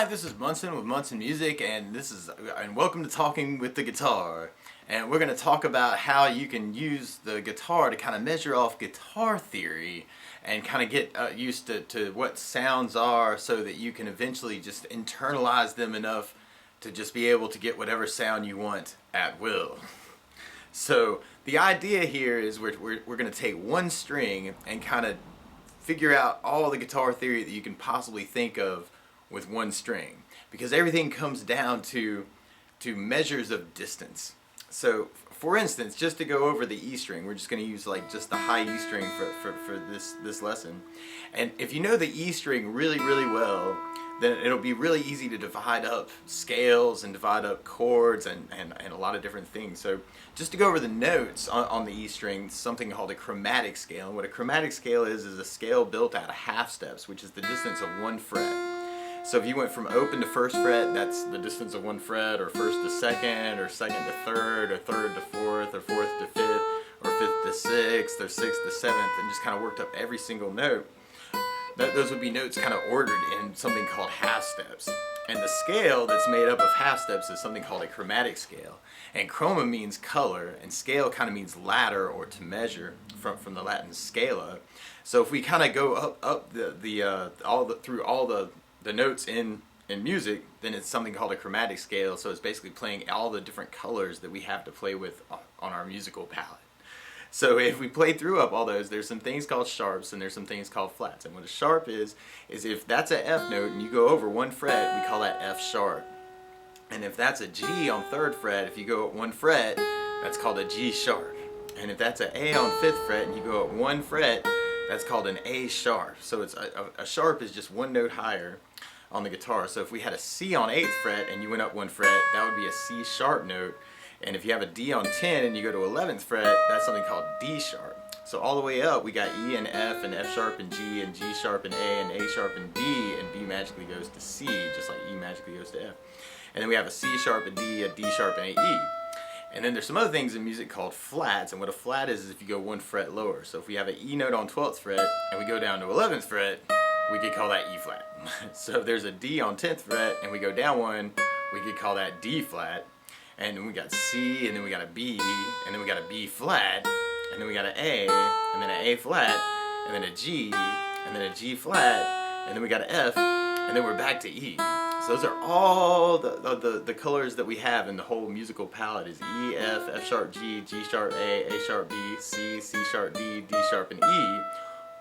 Hi, this is Munson with Munson Music, and welcome to Talking with the Guitar. And we're going to talk about how you can use the guitar to kind of measure off guitar theory and kind of get used to what sounds are, so that you can eventually just internalize them enough to just be able to get whatever sound you want at will. So the idea here is we're going to take one string and kind of figure out all the guitar theory that you can possibly think of with one string, because everything comes down to measures of distance. So for instance, just to go over the E string, we're just going to use like just the high E string for this lesson. And if you know the E string really well, then it'll be really easy to divide up scales and divide up chords and a lot of different things. So just to go over the notes on the E string, something called a chromatic scale. And what a chromatic scale is a scale built out of half steps, which is the distance of one fret. So if you went from open to first fret, that's the distance of one fret, or first to second, or second to third, or third to fourth, or fourth to fifth, or fifth to sixth, or sixth to seventh, and just kind of worked up every single note. Those would be notes kind of ordered in something called half steps. And the scale that's made up of half steps is something called a chromatic scale. And chroma means color, and scale kind of means ladder or to measure from the Latin scala. So if we kind of go up through all the notes in music, then it's something called a chromatic scale. So it's basically playing all the different colors that we have to play with on our musical palette. So if we play through up all those, there's some things called sharps and there's some things called flats. And what a sharp is if that's an F note and you go over one fret, we call that F sharp. And if that's a G on third fret, if you go up one fret, that's called a G sharp. And if that's an A on fifth fret and you go up one fret, that's called an A sharp. So it's a sharp is just one note higher on the guitar. So if we had a C on 8th fret and you went up one fret, that would be a C sharp note. And if you have a D on 10 and you go to 11th fret, that's something called D sharp. So all the way up, we got E and F sharp and G sharp and A sharp and B magically goes to C, just like E magically goes to F. And then we have a C sharp, a D sharp, and a E. And then there's some other things in music called flats, and what a flat is if you go one fret lower. So if we have an E note on 12th fret and we go down to 11th fret, we could call that E flat. So if there's a D on 10th fret and we go down one, we could call that D flat. And then we got C, and then we got a B, and then we got a B flat, and then we got an A, and then an A flat, and then a G, and then a G flat, and then we got an F, and then we're back to E. So those are all the colors that we have in the whole musical palette is E, F sharp, G sharp, A sharp, B, C sharp, D sharp, and E.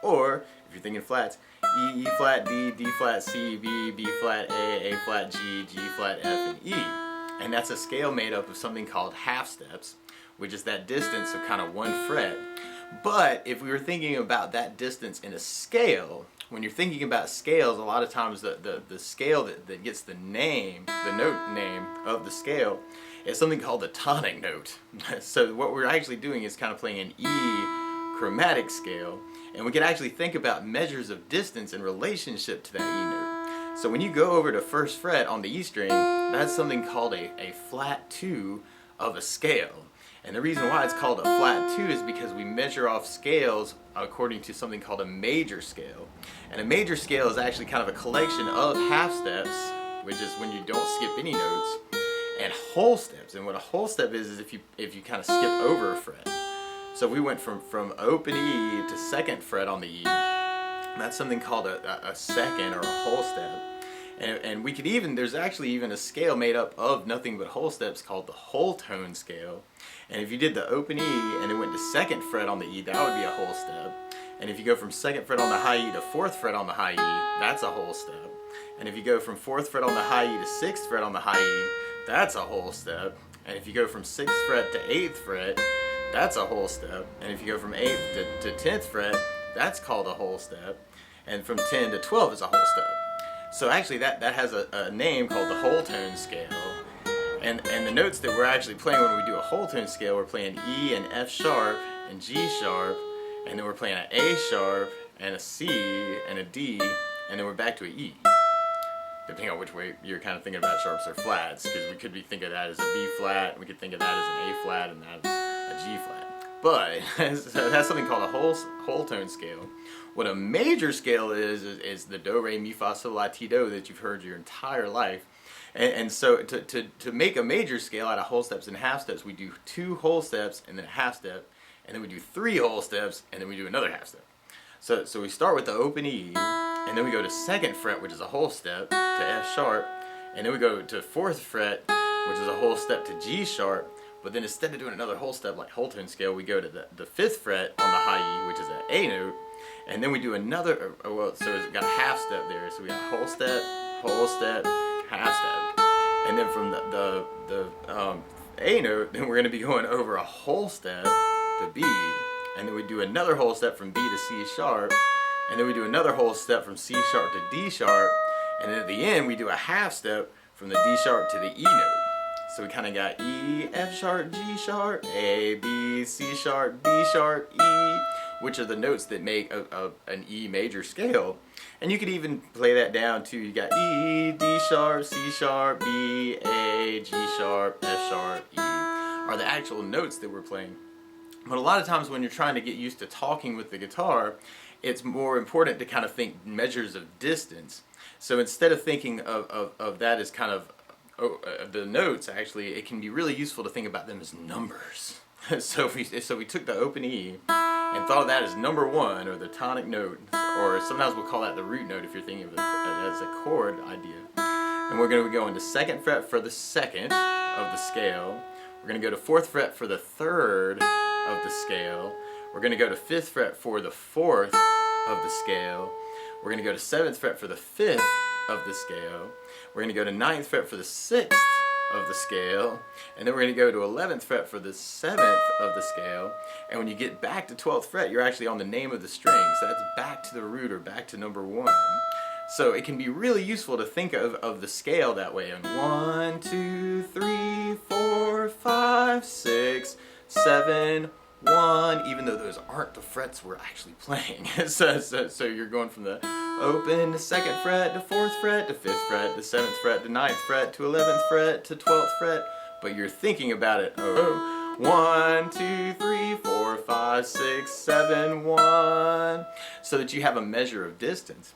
Or, if you're thinking flats, E flat, D flat, C, B flat, A flat, G flat, F, and E. And that's a scale made up of something called half steps, which is that distance of kind of one fret. But if we were thinking about that distance in a scale, when you're thinking about scales, a lot of times the scale that gets the note name of the scale is something called the tonic note. So what we're actually doing is kind of playing an E chromatic scale, and we can actually think about measures of distance in relationship to that E note. So when you go over to first fret on the E string, that's something called a flat 2 of a scale. And the reason why it's called a flat 2 is because we measure off scales according to something called a major scale. And a major scale is actually kind of a collection of half steps, which is when you don't skip any notes, and whole steps. And what a whole step is if you kind of skip over a fret. So we went from open E to second fret on the E. That's something called a second or a whole step. And we could there's actually even a scale made up of nothing but whole steps called the whole tone scale. And if you did the open E and it went to second fret on the E, that would be a whole step. And if you go from second fret on the high E to fourth fret on the high E, that's a whole step. And if you go from fourth fret on the high E to sixth fret on the high E, that's a whole step. And if you go from sixth fret to 8th fret, that's a whole step. And if you go from 8th to 10th fret, that's called a whole step. And from 10 to 12 is a whole step. So actually that has a name called the whole tone scale. And the notes that we're actually playing when we do a whole tone scale, we're playing E and F sharp and G sharp, and then we're playing an A sharp and a C and a D, and then we're back to an E. Depending on which way you're kind of thinking about sharps or flats, because we could be thinking of that as a B flat, we could think of that as an A flat, and that's a G flat. But so it has something called a whole tone scale. What a major scale is the do, re, mi, fa, sol, la, ti, do that you've heard your entire life. And so to make a major scale out of whole steps and half steps, we do 2 whole steps and then a half step, and then we do 3 whole steps, and then we do another half step. So we start with the open E, and then we go to 2nd fret, which is a whole step, to F sharp, and then we go to 4th fret, which is a whole step, to G sharp. But then instead of doing another whole step like whole tone scale, we go to the 5th fret on the high E, which is an A note, and then we do another, well, so it's got a half step there. So we got whole step, half step. And then from the A note, then we're going to be going over a whole step to B, and then we do another whole step from B to C sharp, and then we do another whole step from C sharp to D sharp, and then at the end we do a half step from the D sharp to the E note. So we kind of got E, F sharp, G sharp, A, B, C sharp, D sharp, E, which are the notes that make an E major scale. And you could even play that down to, you got E, D sharp, C sharp, B, A, G sharp, F sharp, E, are the actual notes that we're playing. But a lot of times when you're trying to get used to talking with the guitar, it's more important to kind of think measures of distance. So instead of thinking of that as kind of the notes, actually, it can be really useful to think about them as numbers. So we took the open E and thought of that as number 1, or the tonic note, or sometimes we'll call that the root note if you're thinking of it as a chord idea. And we're going to go into 2nd fret for the 2nd of the scale. We're going to go to 4th fret for the 3rd of the scale. We're going to go to 5th fret for the 4th of the scale. We're going to go to 7th fret for the 5th of the scale. We're going to go to 9th fret for the 6th of the scale, and then we're going to go to 11th fret for the 7th of the scale. And when you get back to 12th fret, you're actually on the name of the string, so that's back to the root, or back to number 1. So it can be really useful to think of the scale that way. And 1, 2, 3, 4, 5, 6, 7, 1, even though those aren't the frets we're actually playing. So you're going from the open to 2nd fret to 4th fret to 5th fret to 7th fret to 9th fret to 11th fret to 12th fret, but you're thinking about it, 1, 2, 3, 4, 5, 6, 7, 1, so that you have a measure of distance,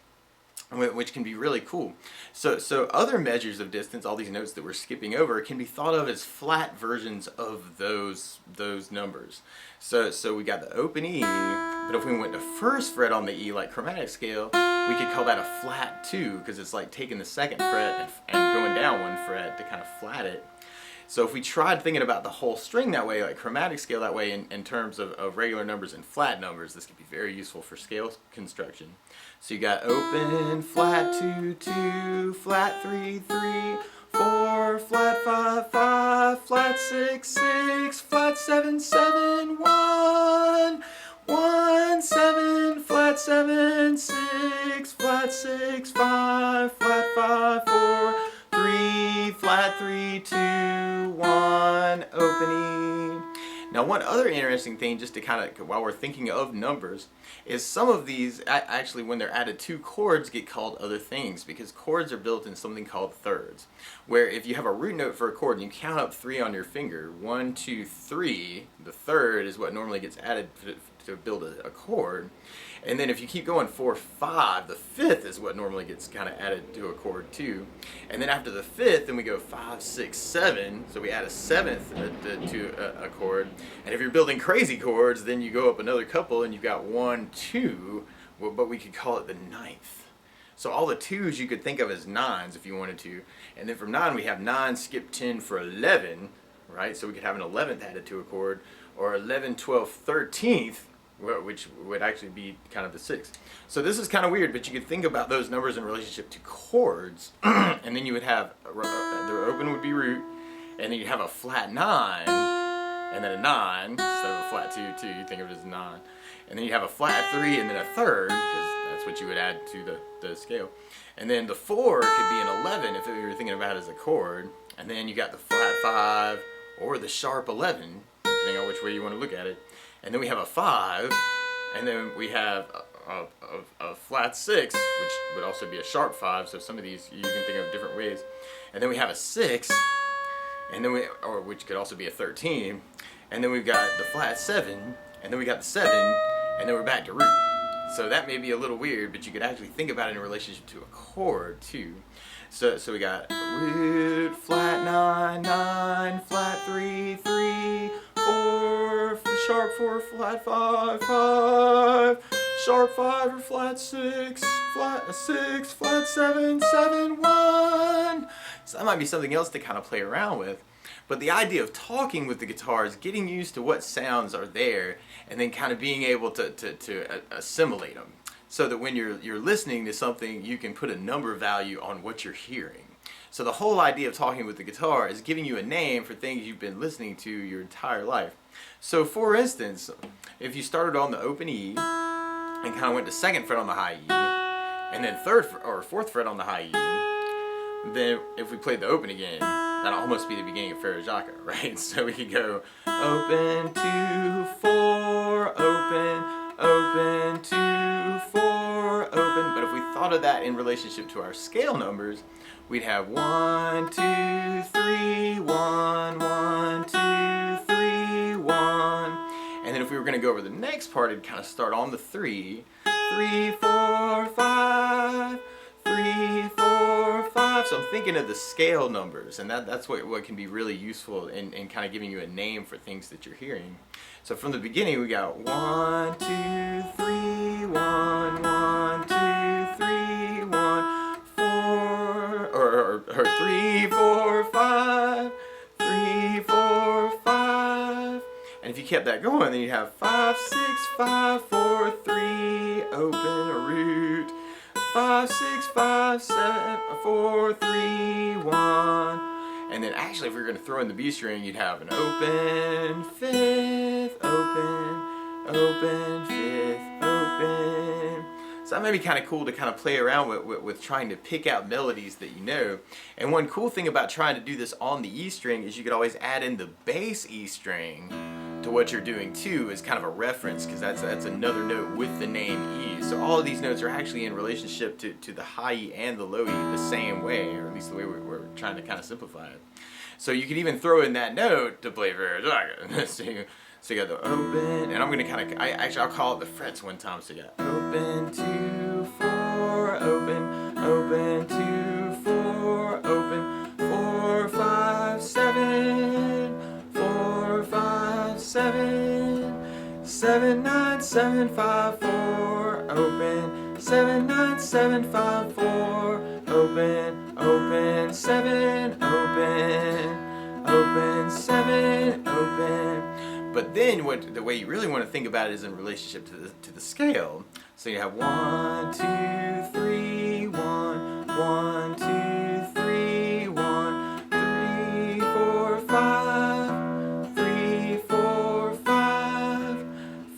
which can be really cool. So other measures of distance, all these notes that we're skipping over, can be thought of as flat versions of those numbers. So we got the open E, but if we went to 1st fret on the E, like chromatic scale, we could call that a flat 2, because it's like taking the 2nd fret and going down 1 fret to kind of flat it. So if we tried thinking about the whole string that way, like chromatic scale that way, in terms of regular numbers and flat numbers, this could be very useful for scale construction. So you got open, flat 2, 2, flat 3, 3, 4, flat 5, 5, flat 6, 6, flat 7, 7, 1, 1, 7, flat 7, 6, flat 6, 5, flat 5, 4, 3, flat 3, 2, 1, open E. Now one other interesting thing, just to kind of, while we're thinking of numbers, is some of these, actually when they're added to chords, get called other things, because chords are built in something called thirds, where if you have a root note for a chord and you count up 3 on your finger, 1, 2, 3, the 3rd is what normally gets added to build a chord. And then if you keep going 4, 5, the 5th is what normally gets kind of added to a chord too. And then after the 5th, then we go 5, 6, 7. So we add a 7th to a chord. And if you're building crazy chords, then you go up another couple and you've got 1, 2, but we could call it the 9th. So all the 2s you could think of as 9s if you wanted to. And then from 9 we have 9, skip 10 for 11, right? So we could have an 11th added to a chord, or 11, 12, 13th, which would actually be kind of the 6th. So this is kind of weird, but you could think about those numbers in relationship to chords, and then you would have, the open would be root, and then you'd have a flat 9, and then a 9, instead of a flat 2, you think of it as a 9. And then you have a flat 3, and then a 3rd, because that's what you would add to the scale. And then the 4 could be an 11 if you were thinking about it as a chord, and then you got the flat 5, or the sharp 11, depending on which way you want to look at it. And then we have a 5, and then we have a flat 6, which would also be a sharp 5, so some of these you can think of different ways. And then we have a 6, and then or which could also be a 13, and then we've got the flat 7, and then we got the 7, and then we're back to root. So that may be a little weird, but you could actually think about it in relationship to a chord too. So we got root, flat 9, 9, flat 3, 3, 4, sharp 4, flat 5, 5, sharp 5 or flat 6, flat 6, flat 7, 7, 1. So that might be something else to kind of play around with. But the idea of talking with the guitar is getting used to what sounds are there and then kind of being able to assimilate them. So that when you're listening to something, you can put a number value on what you're hearing. So the whole idea of talking with the guitar is giving you a name for things you've been listening to your entire life. So for instance, if you started on the open E and kind of went to 2nd fret on the high E, and then 3rd or 4th fret on the high E, then if we played the open again, that'll almost be the beginning of Phrygian, right? So we could go open 2, 4, open, open 2, 4, open. But if we thought of that in relationship to our scale numbers, we'd have 1, 2, 3, 1, 1, 2, 3, 1. And then if we were going to go over the next part, it'd kind of start on the 3, 3, 4, 5, 3, 4, 5. So I'm thinking of the scale numbers, and that's what can be really useful in kind of giving you a name for things that you're hearing. So from the beginning, we got 1, 2, 3, 1, 1, 2, 3, 1, 4, or 3, 4, 5, 3, 4, 5. And if you kept that going, then you'd have 5, 6, 5, 4, 3, open, or root. 5, 6, 5, 7, 4, 3, 1. And then actually if we were going to throw in the B string, you'd have an open, 5th, open, open, 5th, open. So that may be kind of cool to kind of play around with trying to pick out melodies that you know. And one cool thing about trying to do this on the E string is you could always add in the bass E string to what you're doing too, as kind of a reference, because that's another note with the name E. So all of these notes are actually in relationship to the high E and the low E the same way, or at least the way we're trying to kind of simplify it. So you could even throw in that note to play Phrygian. So you got the open, and I'm gonna kind of, I'll call it the frets one time. So you got open, 2, 4, open, open, 2, 4, open, 4, 5, 7, 4, 5, 7, 7, 9, 7, 5, 4, open, 7, 9, 7, 5, 4, open, open, 7, open, open, 7, open. But then the way you really want to think about it is in relationship to the scale. So you have 1, 2, 3, 1, 1, 2, 3, 1, 3, 4, 5, 3, 4, 5,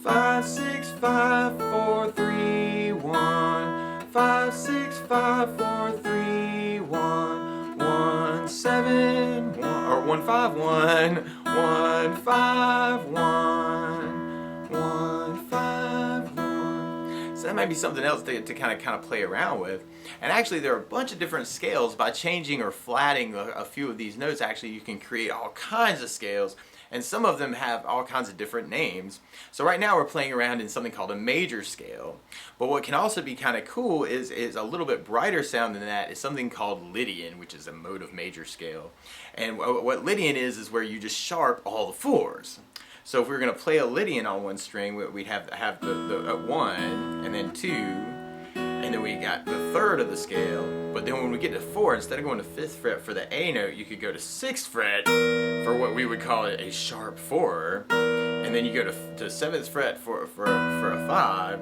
5, 6, 5, 4, 3, 1, 5, 6, 5, 4, 3, 1, 1, 7, 1, or 1, 5, 1, 1, 5, 1, 1, 5, 1. So that might be something else to kind of play around with. And actually there are a bunch of different scales. By changing or flatting a few of these notes, actually you can create all kinds of scales, and some of them have all kinds of different names. So right now we're playing around in something called a major scale. But what can also be kind of cool is a little bit brighter sound than that is something called Lydian, which is a mode of major scale. And what Lydian is where you just sharp all the 4s. So if we were going to play a Lydian on one string, we'd have the 1, and then 2, and then we got the 3rd of the scale. But then when we get to 4, instead of going to 5th fret for the A note, you could go to 6th fret for what we would call a sharp 4, and then you go to 7th fret for a 5,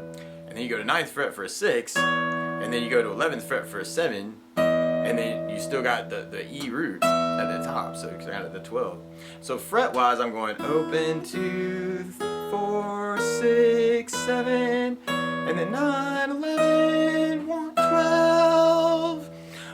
and then you go to 9th fret for a 6, and then you go to 11th fret for a 7, and then you still got the E root at the top, so you're kind of the 12. So fret wise, I'm going open, 2, 4, 6, 7, and then 9, 11, 1, 12.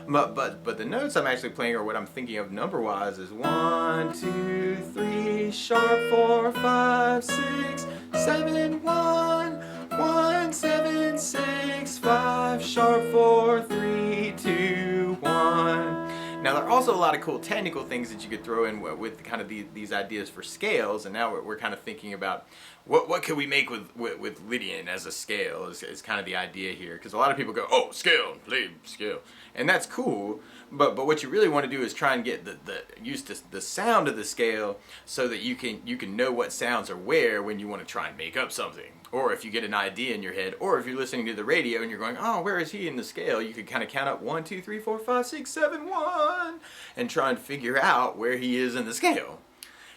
But the notes I'm actually playing, or what I'm thinking of number wise, is 1, 2, 3, sharp 4, 5, 6, 7, 1, 1, 7, 6, 5, sharp 4, 3, 2, 1. Now there are also a lot of cool technical things that you could throw in with kind of these ideas for scales, and now we're kind of thinking about what could we make with Lydian as a scale is kind of the idea here, because a lot of people go, oh, scale, play scale, and that's cool, but what you really want to do is try and get use the sound of the scale so that you can know what sounds are where when you want to try and make up something. Or if you get an idea in your head, or if you're listening to the radio and you're going, oh, where is he in the scale? You could kind of count up 1, 2, 3, 4, 5, 6, 7, 1, and try and figure out where he is in the scale.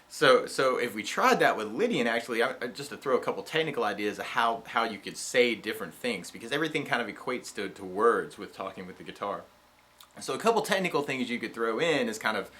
So if we tried that with Lydian, actually, just to throw a couple technical ideas of how you could say different things, because everything kind of equates to words with talking with the guitar. So a couple technical things you could throw in is kind of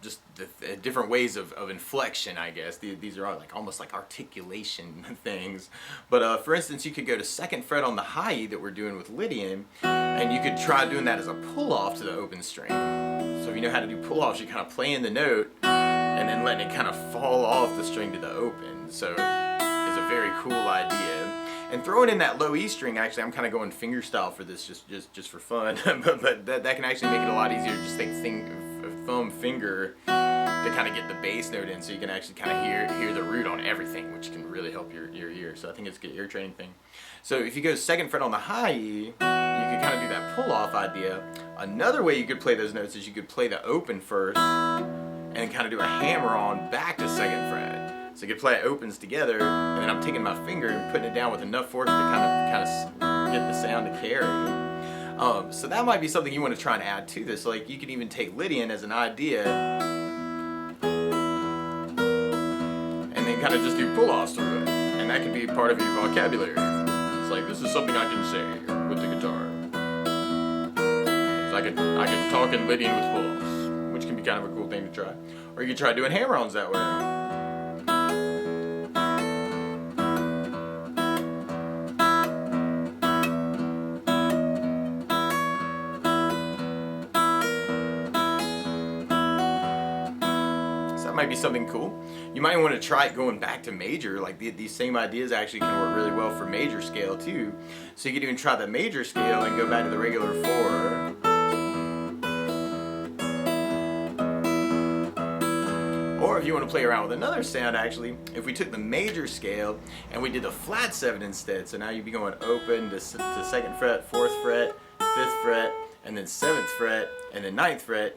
just the different ways of inflection, I guess. These are all almost like articulation things. But for instance, you could go to 2nd fret on the high E that we're doing with Lydian, and you could try doing that as a pull-off to the open string. So if you know how to do pull-offs, you kind of play in the note, and then letting it kind of fall off the string to the open. So it's a very cool idea. And throwing in that low E string, actually, I'm kind of going finger style for this, just for fun. but that can actually make it a lot easier. Just think thumb, finger to kind of get the bass note in, so you can actually kind of hear the root on everything, which can really help your ear. So I think it's a good ear training thing. So if you go 2nd fret on the high E, you can kind of do that pull-off idea. Another way you could play those notes is you could play the open first, and kind of do a hammer-on back to 2nd fret. So you could play opens together, and then I'm taking my finger and putting it down with enough force to kind of get the sound to carry. So that might be something you want to try and add to this. Like you could even take Lydian as an idea, and then kind of just do pull-offs through it, and that could be part of your vocabulary. It's like, this is something I can say with the guitar. So I could talk in Lydian with pull-offs, which can be kind of a cool thing to try. Or you could try doing hammer-ons that way. Might be something cool. You might want to try it going back to major. Like these same ideas actually can work really well for major scale too. So you could even try the major scale and go back to the regular 4. Or if you want to play around with another sound, actually, if we took the major scale and we did the flat 7 instead. So now you'd be going open to 2nd fret, 4th fret, 5th fret, and then 7th fret, and then 9th fret.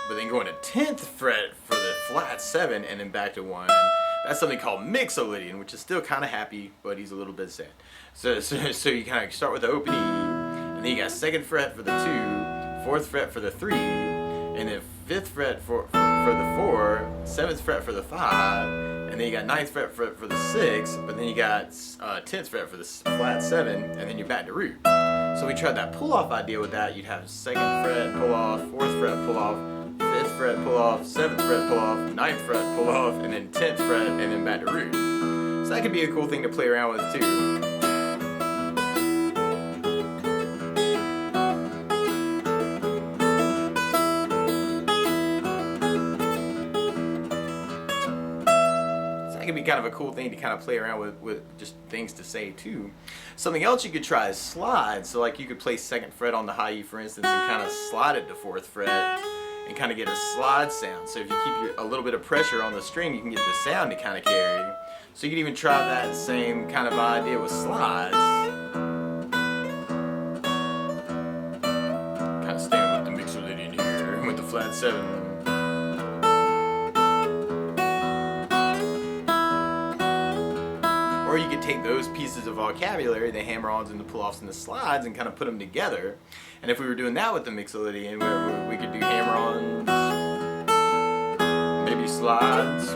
But then going to 10th fret for the flat 7 and then back to 1. That's something called Mixolydian, which is still kind of happy, but he's a little bit sad. So you kind of start with the open E, and then you got 2nd fret for the 2, 4th fret for the 3, and then 5th fret for the 4, 7th fret for the 5, and then you got 9th fret for the 6, but then you got 10th fret for the flat 7, and then you're back to root. So we tried that pull-off idea with that. You'd have 2nd fret pull-off, 4th fret pull-off, 5th fret pull-off, 7th fret pull-off, 9th fret pull-off, and then 10th fret, and then back to root. So that could be a cool thing to play around with too. So that could be kind of a cool thing to kind of play around with just things to say too. Something else you could try is slides. So like you could play 2nd fret on the high E, for instance, and kind of slide it to 4th fret. And kind of get a slide sound. So if you keep a little bit of pressure on the string, you can get the sound to kind of carry. So you can even try that same kind of idea with slides. Kind of staying with the Mixolydian here, with the flat 7. Or you could take those pieces of vocabulary, the hammer-ons and the pull-offs and the slides, and kind of put them together. And if we were doing that with the Mixolydian, we could do hammer-ons, maybe slides.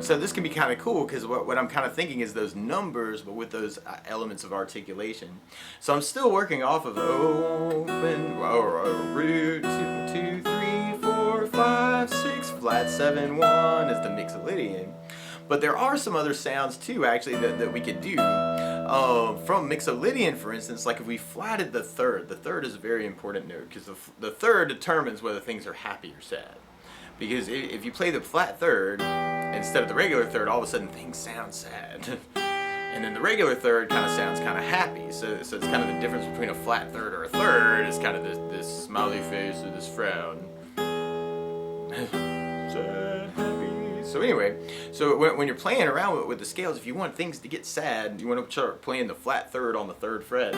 So this can be kind of cool, because what I'm kind of thinking is those numbers, but with those elements of articulation. So I'm still working off of open, root, 2, 3, 4, 5, 6, flat 7, 1 is the Mixolydian. But there are some other sounds too, actually, that we could do. From Mixolydian, for instance, like if we flatted the third is a very important note because the third determines whether things are happy or sad. Because if you play the flat third instead of the regular third, all of a sudden things sound sad. And then the regular third kind of sounds kind of happy. So it's kind of the difference between a flat third or a third is kind of this smiley face or this frown. Sad, happy. So anyway, so when you're playing around with the scales, if you want things to get sad, you want to start playing the flat third on the third fret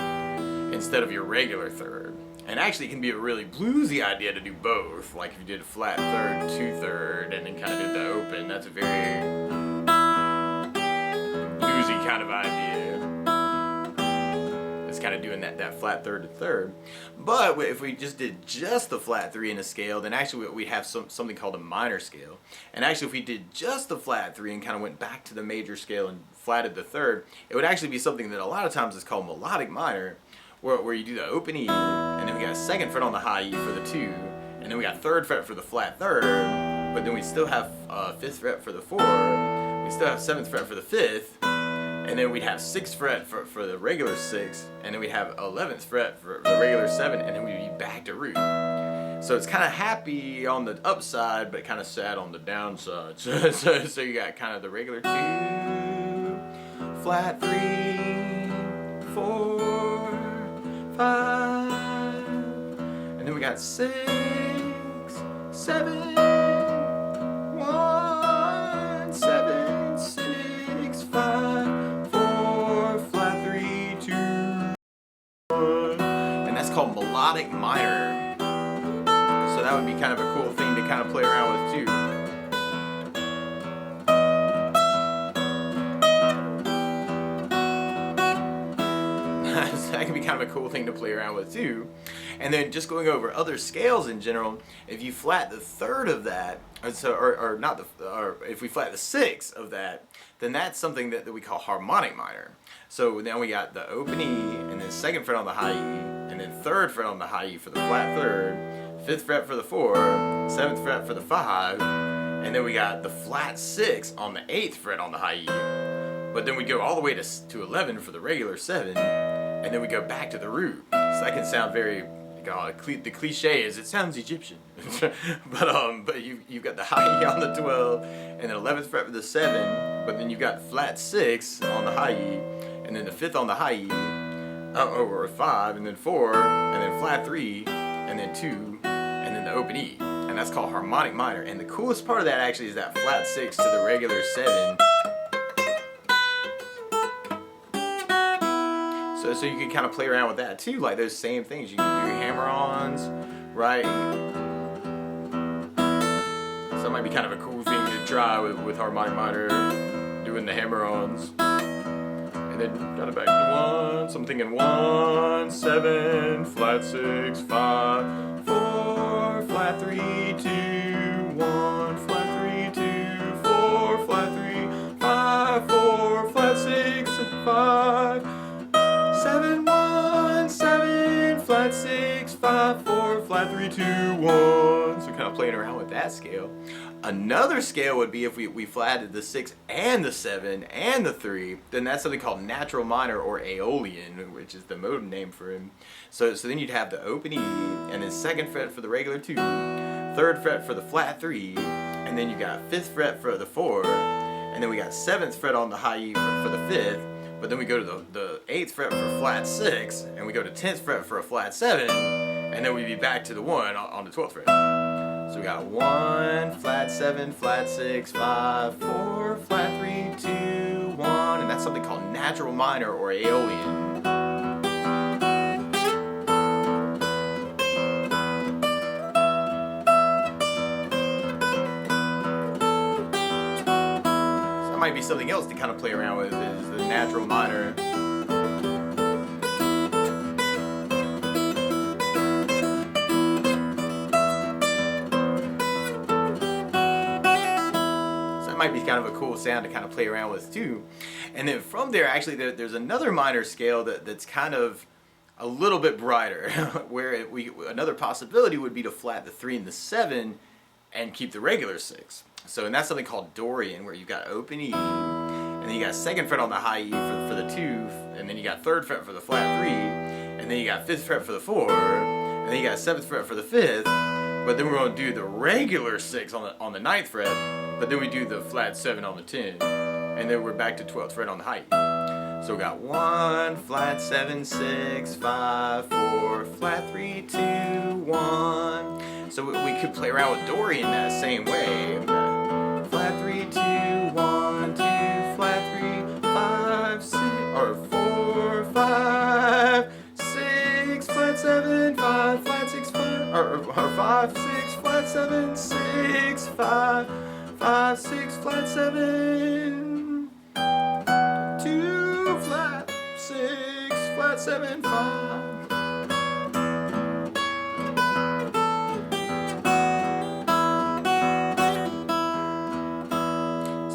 instead of your regular third. And actually it can be a really bluesy idea to do both. Like if you did a flat third, two third, and then kind of did the open, that's a very bluesy kind of idea. It's kind of doing that flat third to third. But if we just did just the flat three in a scale, then actually we have something called a minor scale. And actually if we did just the flat three and kind of went back to the major scale and flatted the third, it would actually be something that a lot of times is called melodic minor, where you do the open E, and then we got a second fret on the high E for the two, and then we got third fret for the flat third, but then we still have fifth fret for the four, we still have seventh fret for the fifth, and then we'd have sixth fret for the regular six, and then we'd have 11th fret for the regular seven, and then we'd be back to root. So it's kind of happy on the upside, but kind of sad on the downside. So you got kind of the regular two, flat three, four, five, and then we got 6, 7, 1, 7, 6, 5, 4, flat 3, 2, 1, and that's called melodic minor. So that would be kind of a cool thing to kind of play around with too. So that can be kind of a cool thing to play around with too. And then just going over other scales in general, if you flat the third of that, or if we flat the sixth of that, then that's something that we call harmonic minor. So now we got the open E, and then second fret on the high E, and then third fret on the high E for the flat third, fifth fret for the four, seventh fret for the five, and then we got the flat six on the eighth fret on the high E. But then we go all the way to 11 for the regular seven, and then we go back to the root. So that can sound very, the cliche is it sounds Egyptian. but you've got the high E on the 12, and then 11th fret for the 7, but then you've got flat 6 on the high E, and then the 5th on the high E, or 5, and then 4, and then flat 3, and then 2, and then the open E. And that's called harmonic minor. And the coolest part of that actually is that flat 6 to the regular 7. So you can kind of play around with that too, like those same things. You can do hammer-ons, right? So that might be kind of a cool thing to try with harmonic minor, doing the hammer-ons. And then got it back to 1, so I'm thinking 1, 7, flat 6, 5, 4, flat 3, 2, 1, flat 3, 2, 4, flat 3, 5, 4, flat 6, 5, 7, 1, 7, flat 6, 5, 4, flat 3, 2, 1. So kind of playing around with that scale. Another scale would be if we flatted the 6 and the 7 and the 3, then that's something called natural minor or Aeolian, which is the mode name for him. So then you'd have the open E, and then second fret for the regular 2, third fret for the flat 3, and then you got 5th fret for the 4, and then we got 7th fret on the high E for the 5th, but then we go to the 8th fret for a flat 6, and we go to 10th fret for a flat 7, and then we'd be back to the 1 on the 12th fret. So we got 1, flat 7, flat 6, 5, 4, flat 3, 2, 1, and that's something called natural minor or Aeolian. So that might be something else to kind of play around with, is the natural minor. Might be kind of a cool sound to kind of play around with too. And then from there, actually there's another minor scale that's kind of a little bit brighter where another possibility would be to flat the 3 and the 7 and keep the regular 6. So, and that's something called Dorian, where you've got open E, and and then you got 2nd fret on the high E for the 2, and then you got 3rd fret for the flat 3, and then you got 5th fret for the 4, and then you got 7th fret for the 5th, but then we're going to do the regular 6 on the 9th fret, but then we do the flat 7 on the 10, and then we're back to 12th fret on the high E. So we got 1, flat 7, 6, 5, 4, flat 3, 2, 1. So we could play around with Dorian that same way. Flat 3, 2, 1, 2, flat 3, 5, 6, or 4, 5, 6, flat 7, 5, flat 6, 5, or 5, 6, flat 7, 6, 5, 5, 6, flat 7, 2, flat 6, flat 7, 5.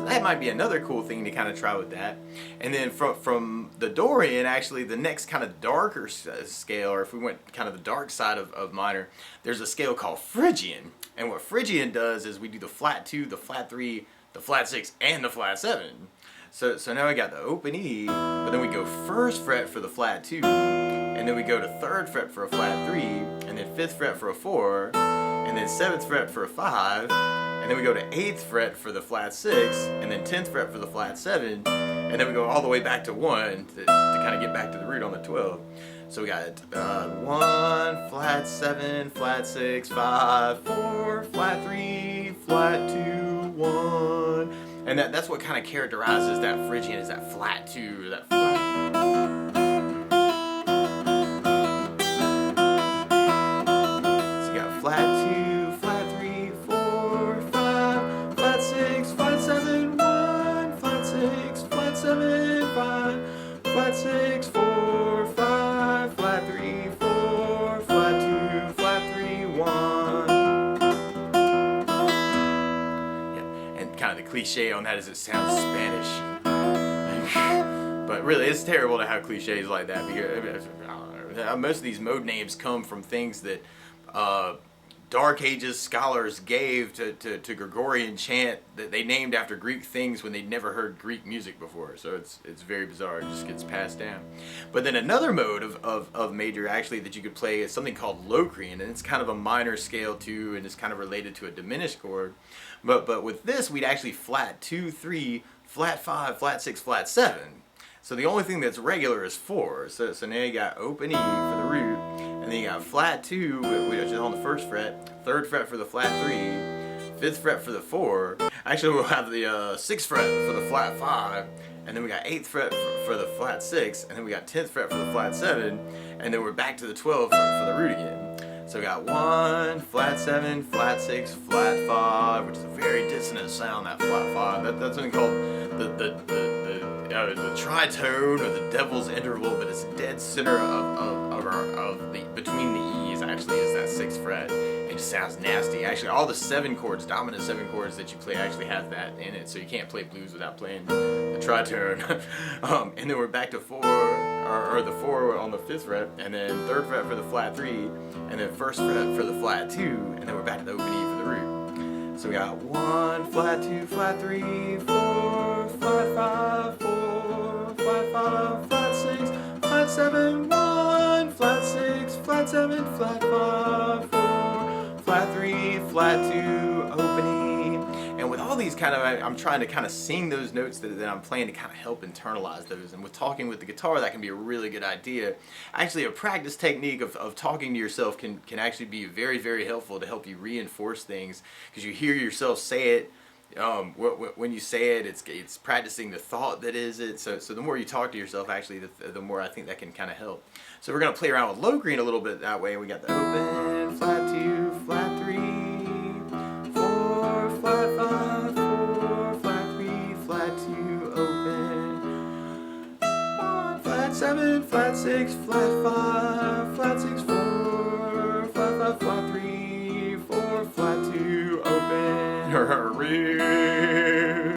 That might be another cool thing to kind of try with that. And then from the Dorian, actually the next kind of darker scale, or if we went kind of the dark side of minor, there's a scale called Phrygian. And what Phrygian does is we do the flat 2, the flat 3, the flat 6, and the flat 7. So now we got the open E, but then we go 1st fret for the flat 2, and then we go to 3rd fret for a flat 3, and then 5th fret for a 4, and then 7th fret for a 5, and then we go to 8th fret for the flat 6, and then 10th fret for the flat 7, and then we go all the way back to 1 to kind of get back to the root on the 12. So we got 1, flat 7, flat 6, 5, 4, flat 3, flat 2, 1. And that's what kind of characterizes that Phrygian, is that flat 2, that flat. So you got flat 2, flat 3, 4, 5, flat 6, flat 7, 1, flat 6, flat 7, 5, flat 6, 4, 5, flat 3, 4, flat 2, flat 3, 1. Kind of the cliche on that is it sounds Spanish. But really, it's terrible to have cliches like that, because most of these mode names come from things that Dark Ages scholars gave to Gregorian chant that they named after Greek things when they'd never heard Greek music before. So it's very bizarre. It just gets passed down. But then another mode of major actually that you could play is something called Locrian, and it's kind of a minor scale too, and it's kind of related to a diminished chord. But with this, we'd actually flat 2, 3, flat 5, flat 6, flat 7. So the only thing that's regular is 4. So now you got open E for the root, and then you got flat 2, which is on the 1st fret, 3rd fret for the flat 3, 5th fret for the 4. Actually, we'll have the 6th fret for the flat 5, and then we got 8th fret for the flat 6, and then we got 10th fret for the flat 7, and then we're back to the 12th for the root again. So we got 1, flat 7, flat 6, flat 5, which is a very dissonant sound, that flat 5. That's something called the tritone, or the devil's interval, but it's dead center of the between the E's actually is that 6th fret. It just sounds nasty. Actually, all the 7 chords, dominant 7 chords that you play actually have that in it, so you can't play blues without playing the tritone. And then we're back to 4, or the 4 on the 5th fret, and then 3rd fret for the flat 3, and then 1st fret for the flat 2, and then we're back to the open E for the root. So we got 1, flat 2, flat 3, 4, flat 5, 4, flat 5, flat 6, flat 7, 1, flat 6, flat 7, flat 5, 4, flat 3, flat 2, open E. And with all these kind of, I'm trying to kind of sing those notes that I'm playing to kind of help internalize those. And with talking with the guitar, that can be a really good idea. Actually, a practice technique of talking to yourself can actually be very, very helpful to help you reinforce things, because you hear yourself say it. When you say it, it's practicing the thought that is it. So the more you talk to yourself, actually, the more I think that can kind of help. So we're going to play around with Locrian a little bit that way. We got the open, flat 2, flat 3, 4, flat 5, 4, flat 3, flat 2, open, 1, flat 7, flat 6, flat 5, flat 6, 4, flat 5, flat 3, 4, flat 2, open.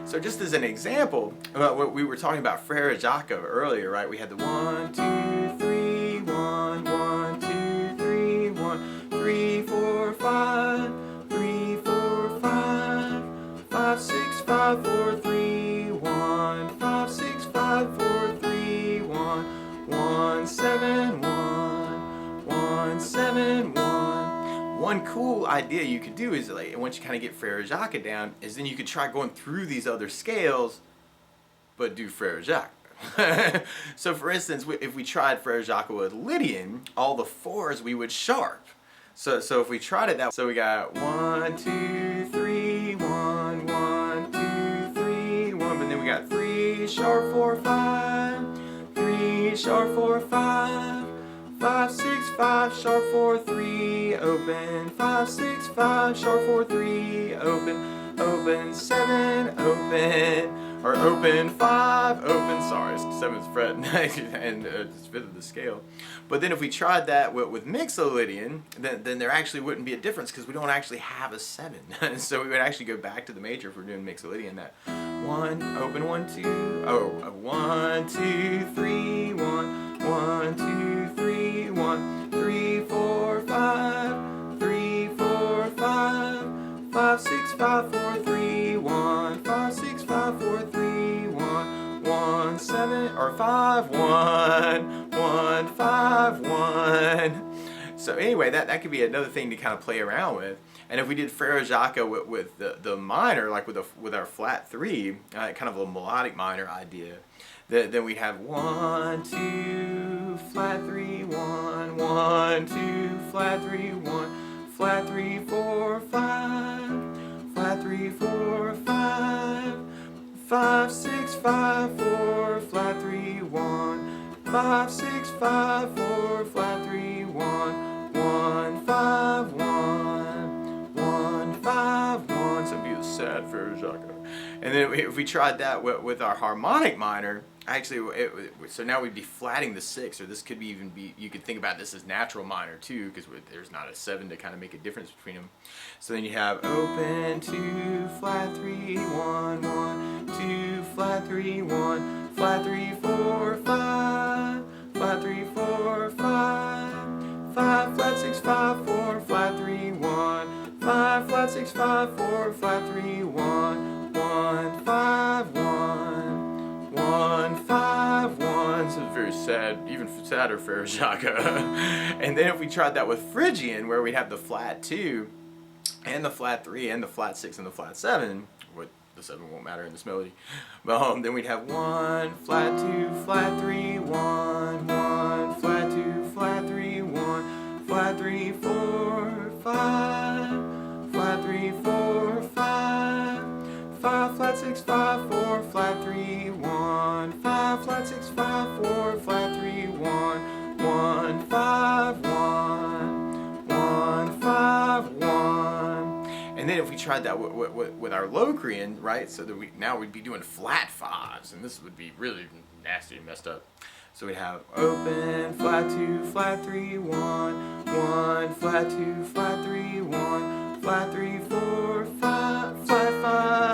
So just as an example, what we were talking about Frere Jacques earlier, right? We had the 1, 2, 3, 1, 1, 2, 3, 1, 3, 4, 5, 3, 4, 5, 5, 6, 5, 4, 3, 1, 5, 7, 1, 1, 7, 1. One cool idea you could do is, like, once you kind of get Frere Jacques down, is then you could try going through these other scales, but do Frere Jacques. So for instance, if we tried Frere Jacques with Lydian, all the 4s we would sharp. So if we tried it that way, so we got 1, 2, 3, 1, 1, 2, 3, 1, but then we got 3 sharp 4, 5, 3 sharp 4, 5, 5, 6, 5 sharp 4, 3, open, 5, 6, 5 sharp 4, 3, open, open, 7, open. Or open 5, open, sorry, 7th fret, and it's 5th of the scale. But then if we tried that with Mixolydian, then there actually wouldn't be a difference because we don't actually have a 7. So we would actually go back to the major if we're doing Mixolydian. That 1, open 1, 2, oh, 1, 2, 3, 1, 1, 2, 3, 1, 3, 4, 5, 3, 4, 5, 5, 6, 5, 4, 3, 1, 5, 6, 5, 4, 3, 1, 1, 7, or 5, 1, 1, 5, 1. So anyway, that could be another thing to kind of play around with. And if we did Frere Jacques with the minor, like with our flat 3, kind of a melodic minor idea, then we'd have 1, 2, flat 3, 1, 1, 2, flat 3, 1, flat 3, 4, 5, flat 3, 4, 5, 5, 6, 5, 4, flat 3, 1, 5, 6, 5, 4, flat 3, 1, 1, 5, 1, 1, 5, 1. So be the sad Frere Jacques. And then if we tried that with our harmonic minor, actually, so now we'd be flatting the 6, or this could be even be, you could think about this as natural minor too, because there's not a 7 to kind of make a difference between them. So then you have open 2, flat 3, 1, 1, 2, flat 3, 1, flat 3, 4, 5, flat 3, 4, 5, 5, flat 6, 5, 4, flat 3, 1, 5, flat 6, 5, 4, flat 3, 1, 1, 5, 1, 1, 5, 1. So it's very sad, even sadder Frere Jacques. And then if we tried that with Phrygian, where we'd have the flat 2, and the flat 3, and the flat 6, and the flat 7, what the 7 won't matter in this melody. Then we'd have 1, flat 2, flat 3, 1, 1, flat 2, flat 3, 1, flat 3, 4, 5, flat 3, 4, 5, 5, flat 6, 5, 4, flat 3, 1, 5, flat 6, 5, 4, flat 3, 1, 1, 5, 1, 1, 5, 1. And then if we tried that with our Locrian, right, so that now we'd be doing flat 5s, and this would be really nasty and messed up. So we'd have open, flat 2, flat 3, 1, 1, flat 2, flat 3, 1, flat 3, 4, 5, flat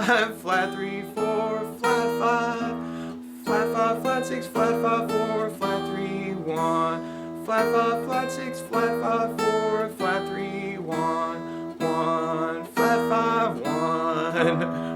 5, flat 3, 4, flat 5, flat 5, flat 6, flat 5, 4, flat 3, 1, flat 5, flat 6, flat 5, 4, flat 3, 1, 1, flat 5, 1.